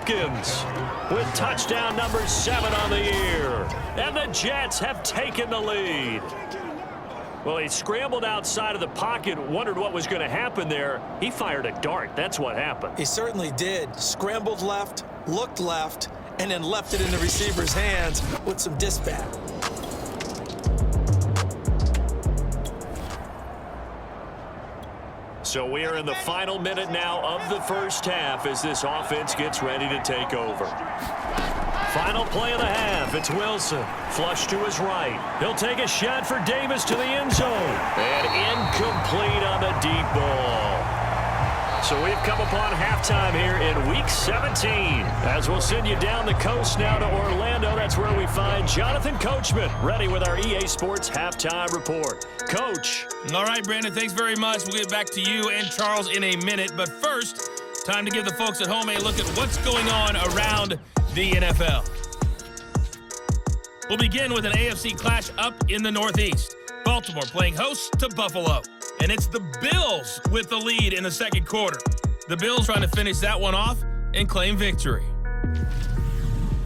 Hopkins with touchdown number 7 on the year. And the Jets have taken the lead. Well, he scrambled outside of the pocket, wondered what was going to happen there. He fired a dart. That's what happened. He certainly did. Scrambled left, looked left, and then left it in the receiver's hands with some dispatch. So we are in the final minute now of the first half as this offense gets ready to take over. Final play of the half. It's Wilson. Flush to his right. He'll take a shot for Davis to the end zone. And incomplete on the deep ball. So we've come upon halftime here in Week 17. As we'll send you down the coast now to Orlando, that's where we find Jonathan Coachman, ready with our EA Sports Halftime Report. Coach. All right, Brandon, thanks very much. We'll get back to you and Charles in a minute. But first, time to give the folks at home a look at what's going on around the NFL. We'll begin with an AFC clash up in the Northeast. Baltimore playing host to Buffalo. And it's the Bills with the lead in the second quarter. The Bills trying to finish that one off and claim victory.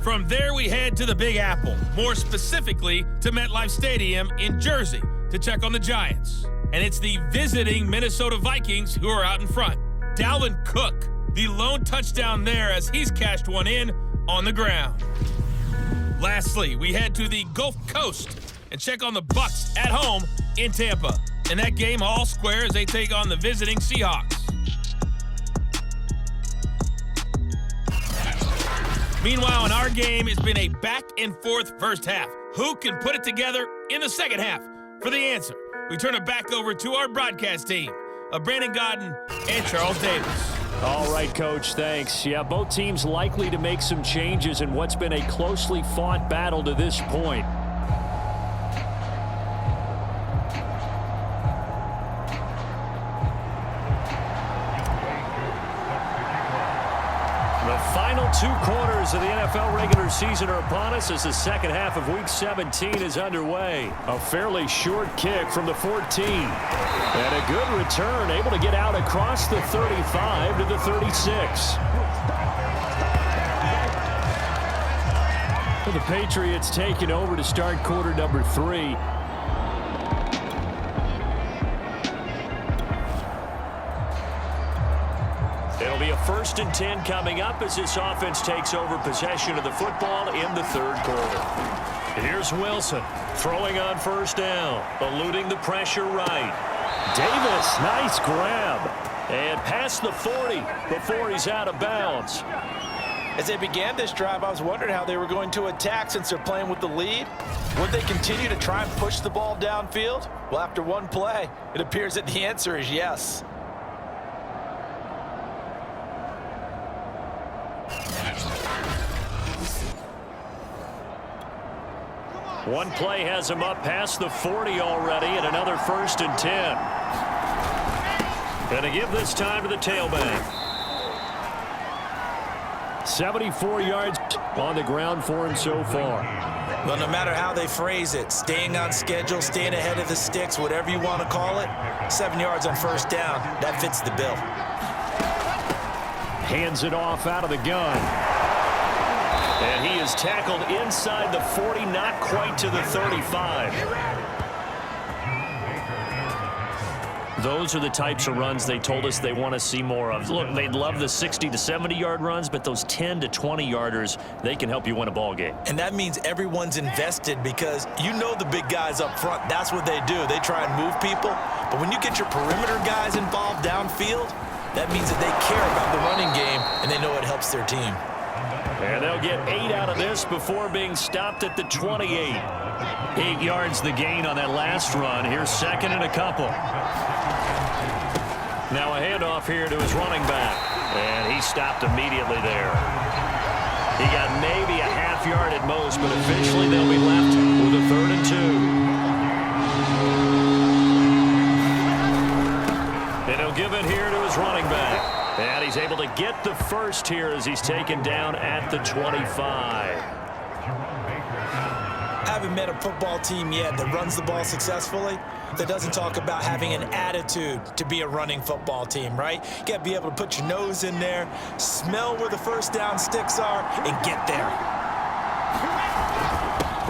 From there, we head to the Big Apple, more specifically to MetLife Stadium in Jersey to check on the Giants. And it's the visiting Minnesota Vikings who are out in front. Dalvin Cook, the lone touchdown there as he's cashed one in on the ground. Lastly, we head to the Gulf Coast and check on the Bucs at home in Tampa. In that game, all square as they take on the visiting Seahawks. Meanwhile, in our game, it's been a back-and-forth first half. Who can put it together in the second half? For the answer, we turn it back over to our broadcast team of Brandon Godden and Charles Davis. All right, Coach, thanks. Yeah, both teams likely to make some changes in what's been a closely fought battle to this point. Final 2 quarters of the NFL regular season are upon us as the second half of Week 17 is underway. A fairly short kick from the 14. And a good return, able to get out across the 35 to the 36. The Patriots taking over to start quarter number 3. It'll be a 1st and 10 coming up as this offense takes over possession of the football in the third quarter. Here's Wilson throwing on first down, eluding the pressure right. Davis, nice grab. And past the 40 before he's out of bounds. As they began this drive, I was wondering how they were going to attack since they're playing with the lead. Would they continue to try and push the ball downfield? Well, after one play, it appears that the answer is yes. One play has him up past the 40 already, and another 1st and 10. And to give this time to the tailback. 74 yards on the ground for him so far. Well, no matter how they phrase it, staying on schedule, staying ahead of the sticks, whatever you want to call it, 7 yards on first down, that fits the bill. Hands it off out of the gun. And he is tackled inside the 40, not quite to the 35. Those are the types of runs they told us they want to see more of. Look, they'd love the 60 to 70-yard runs, but those 10 to 20-yarders, they can help you win a ball game. And that means everyone's invested because you know the big guys up front. That's what they do. They try and move people. But when you get your perimeter guys involved downfield, that means that they care about the running game, and they know it helps their team. And they'll get 8 out of this before being stopped at the 28. 8 yards the gain on that last run. Here's 2nd and a couple. Now a handoff here to his running back. And he stopped immediately there. He got maybe a half yard at most, but eventually they'll be left with a 3rd and 2. And he'll give it here to his running back. And he's able to get the first here as he's taken down at the 25. haven't met a football team yet that runs the ball successfully that doesn't talk about having an attitude to be a running football team, right? You got to be able to put your nose in there, smell where the first down sticks are, and get there.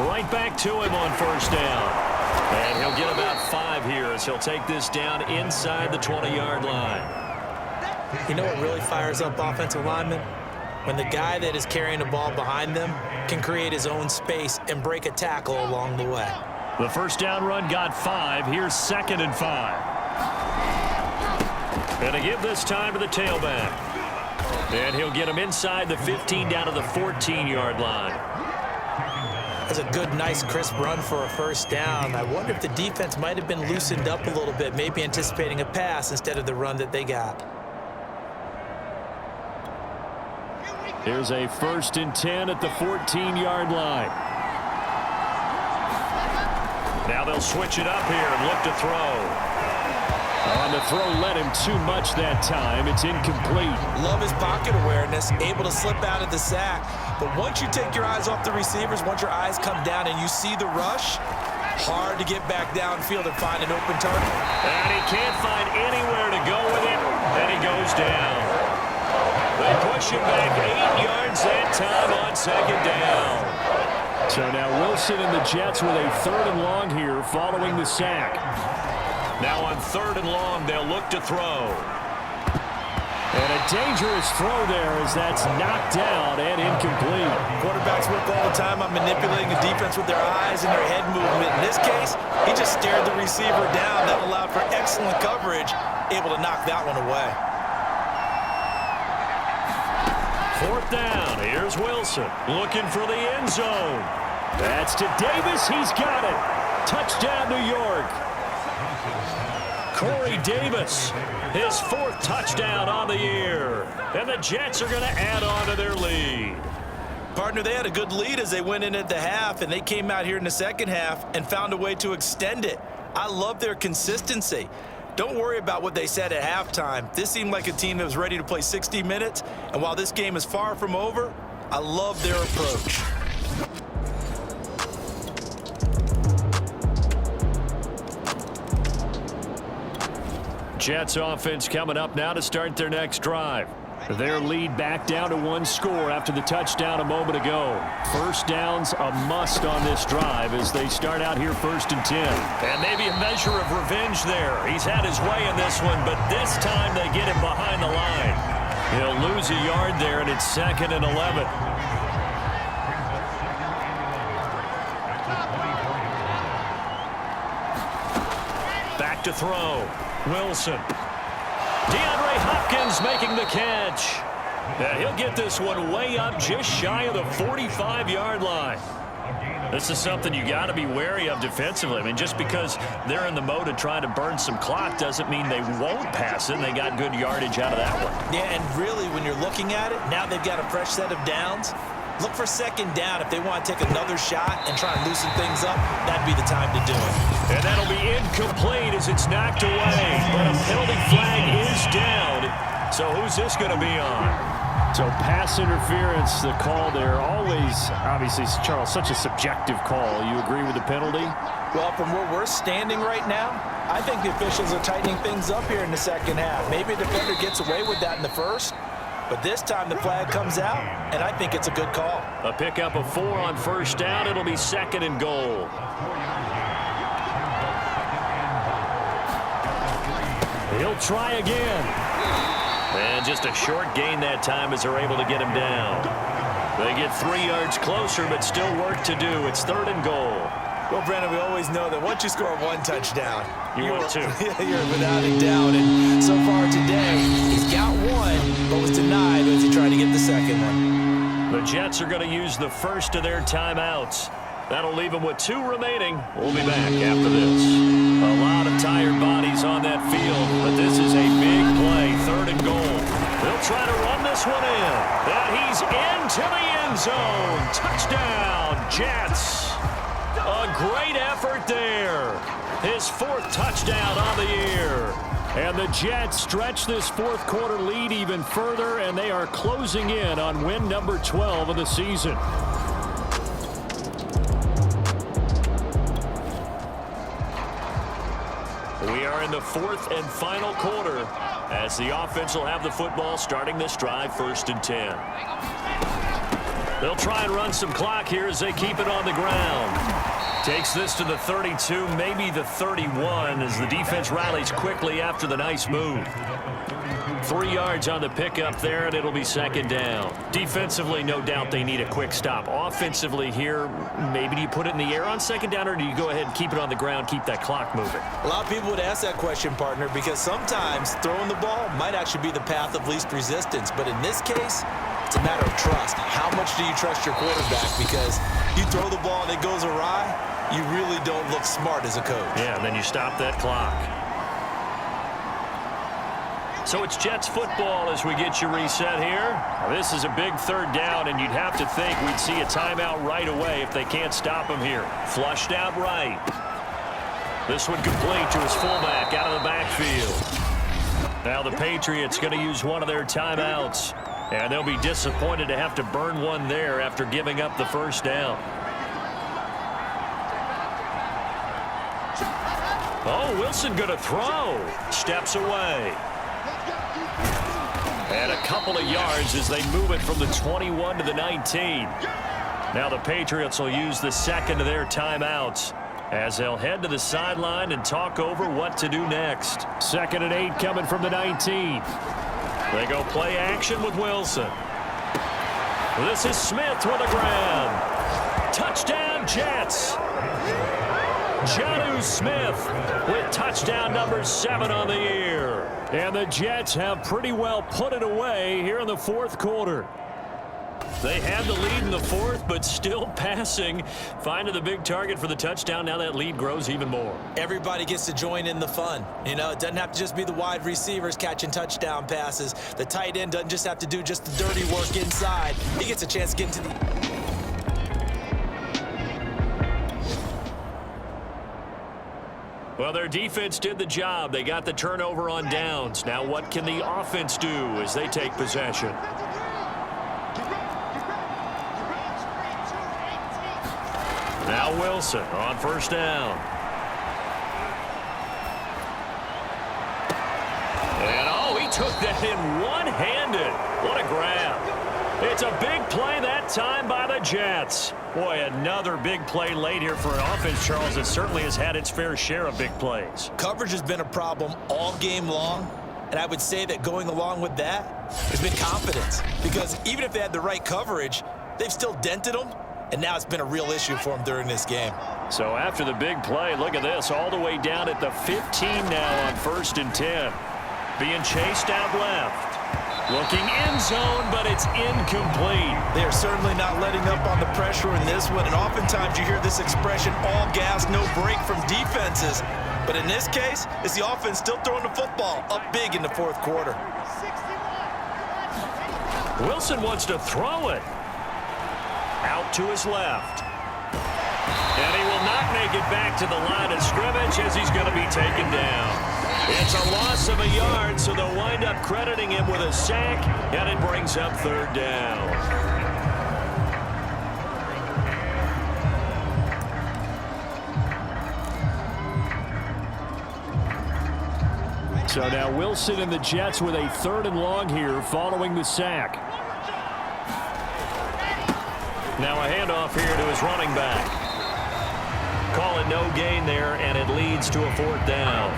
Right back to him on first down. And he'll get about 5 here as he'll take this down inside the 20-yard line. You know what really fires up offensive linemen? When the guy that is carrying the ball behind them can create his own space and break a tackle along the way. The first down run got 5. Here's 2nd and 5. And to give this time to the tailback. And he'll get him inside the 15 down to the 14-yard line. That's a good, nice, crisp run for a first down. I wonder if the defense might have been loosened up a little bit, maybe anticipating a pass instead of the run that they got. Here's a 1st and 10 at the 14-yard line. Now they'll switch it up here and look to throw. On the throw led him too much that time. It's incomplete. Love his pocket awareness, able to slip out of the sack. But once you take your eyes off the receivers, once your eyes come down and you see the rush, hard to get back downfield and find an open target. And he can't find anywhere to go with it, and he goes down. They push him back 8 yards that time on 2nd down. So now Wilson and the Jets with a 3rd and long here following the sack. Now on 3rd and long, they'll look to throw. And a dangerous throw there as that's knocked down and incomplete. Quarterbacks work all the time on manipulating the defense with their eyes and their head movement. In this case, he just stared the receiver down. That allowed for excellent coverage, able to knock that one away. 4th down. Here's Wilson looking for the end zone. That's to Davis. He's got it. Touchdown, New York. Corey Davis, his 4th touchdown on the year. And the Jets are going to add on to their lead. Partner, they had a good lead as they went in at the half, and they came out here in the second half and found a way to extend it. I love their consistency. Don't worry about what they said at halftime. This seemed like a team that was ready to play 60 minutes, and while this game is far from over, I love their approach. Jets offense coming up now to start their next drive. Their lead back down to 1 score after the touchdown a moment ago. First down's a must on this drive as they start out here 1st and 10. And maybe a measure of revenge there. He's had his way in this one, but this time they get him behind the line. He'll lose a yard there, and it's 2nd and 11. Back to throw. Wilson. DeAndre Hopkins making the catch. And he'll get this one way up just shy of the 45-yard line. This is something you got to be wary of defensively. I mean, just because they're in the mode of trying to burn some clock doesn't mean they won't pass it. And they got good yardage out of that one. Yeah, and really, when you're looking at it, now they've got a fresh set of downs. Look for 2nd down. If they want to take another shot and try and loosen things up, that'd be the time to do it. And that'll be incomplete as it's knocked away. But a penalty flag is down. So who's this going to be on? So pass interference, the call there. Always, obviously, Charles, such a subjective call. You agree with the penalty? Well, from where we're standing right now, I think the officials are tightening things up here in the second half. Maybe a defender gets away with that in the first. But this time the flag comes out, and I think it's a good call. A pickup of 4 on first down. It'll be 2nd and goal. He'll try again. And just a short gain that time as they're able to get him down. They get 3 yards closer, but still work to do. It's 3rd and goal. Well, Brandon, we always know that once you score 1 touchdown, you win 2. You're without a doubt. And so far today, he's got 1, but was denied as he tried to get the 2nd one. The Jets are going to use the first of their timeouts. That'll leave them with 2 remaining. We'll be back after this. A lot of tired bodies on that field, but this is a big play. 3rd and goal. They'll try to run this one in. And he's into the end zone. Touchdown, Jets. A great effort there. His 4th touchdown on the year. And the Jets stretch this 4th quarter lead even further, and they are closing in on win number 12 of the season. We are in the fourth and final quarter as the offense will have the football starting this drive, 1st and 10. They'll try and run some clock here as they keep it on the ground. Takes this to the 32, maybe the 31, as the defense rallies quickly after the nice move. 3 yards on the pickup there, and it'll be 2nd down. Defensively, no doubt they need a quick stop. Offensively here, maybe do you put it in the air on 2nd down, or do you go ahead and keep it on the ground, keep that clock moving? A lot of people would ask that question, partner, because sometimes throwing the ball might actually be the path of least resistance. But in this case, it's a matter of trust. How much do you trust your quarterback? Because you throw the ball and it goes awry, you really don't look smart as a coach. Yeah, and then you stop that clock. So it's Jets football as we get you reset here. This is a big 3rd down, and you'd have to think we'd see a timeout right away if they can't stop him here. Flushed out right. This one complete to his fullback out of the backfield. Now the Patriots going to use one of their timeouts, and they'll be disappointed to have to burn one there after giving up the 1st down. Oh, Wilson going to throw. Steps away. And a couple of yards as they move it from the 21 to the 19. Now the Patriots will use the 2nd of their timeouts as they'll head to the sideline and talk over what to do next. 2nd and 8 coming from the 19. They go play action with Wilson. This is Smith with a grab. Touchdown, Jets. Jonnu Smith with touchdown number 7 on the year. And the Jets have pretty well put it away here in the 4th quarter. They had the lead in the 4th, but still passing. Finding the big target for the touchdown. Now that lead grows even more. Everybody gets to join in the fun. You know, it doesn't have to just be the wide receivers catching touchdown passes. The tight end doesn't just have to do just the dirty work inside. He gets a chance to get into the... Well, their defense did the job. They got the turnover on downs. Now what can the offense do as they take possession? Now Wilson on 1st down. And oh, he took that in one-handed. What a grab. It's a big play that time by the Jets. Boy, another big play late here for an offense, Charles, that certainly has had its fair share of big plays. Coverage has been a problem all game long, and I would say that going along with that has been confidence. Because even if they had the right coverage, they've still dented them, and now it's been a real issue for them during this game. So after the big play, look at this, all the way down at the 15 now on 1st and 10. Being chased out left. Looking end zone, but it's incomplete. They are certainly not letting up on the pressure in this one, and oftentimes you hear this expression, all gas, no break from defenses. But in this case, it's the offense still throwing the football up big in the 4th quarter. Wilson wants to throw it. Out to his left. And he will not make it back to the line of scrimmage as he's going to be taken down. It's a loss of a yard, so they'll wind up crediting him with a sack, and it brings up 3rd down. So now Wilson and the Jets with a 3rd and long here following the sack. Now a handoff here to his running back. Call it no gain there, and it leads to a 4th down.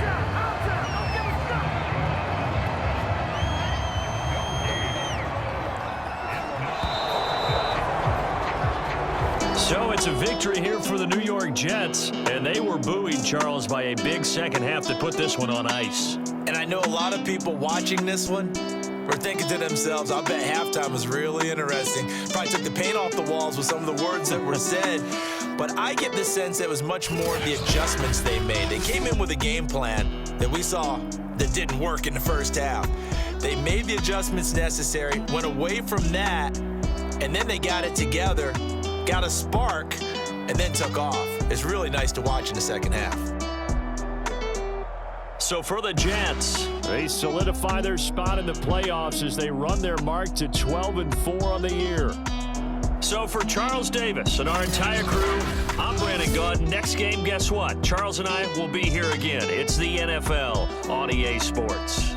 So it's a victory here for the New York Jets, and they were buoyed, Charles, by a big second half to put this one on ice. And I know a lot of people watching this one were thinking to themselves, I bet halftime was really interesting. Probably took the paint off the walls with some of the words that were said. But I get the sense that it was much more the adjustments they made. They came in with a game plan that we saw that didn't work in the 1st half. They made the adjustments necessary, went away from that, and then they got it together, got a spark, and then took off. It's really nice to watch in the 2nd half. So for the Jets, they solidify their spot in the playoffs as they run their mark to 12-4 on the year. So for Charles Davis and our entire crew, I'm Brandon Gaudin. Next game, guess what? Charles and I will be here again. It's the NFL on EA Sports.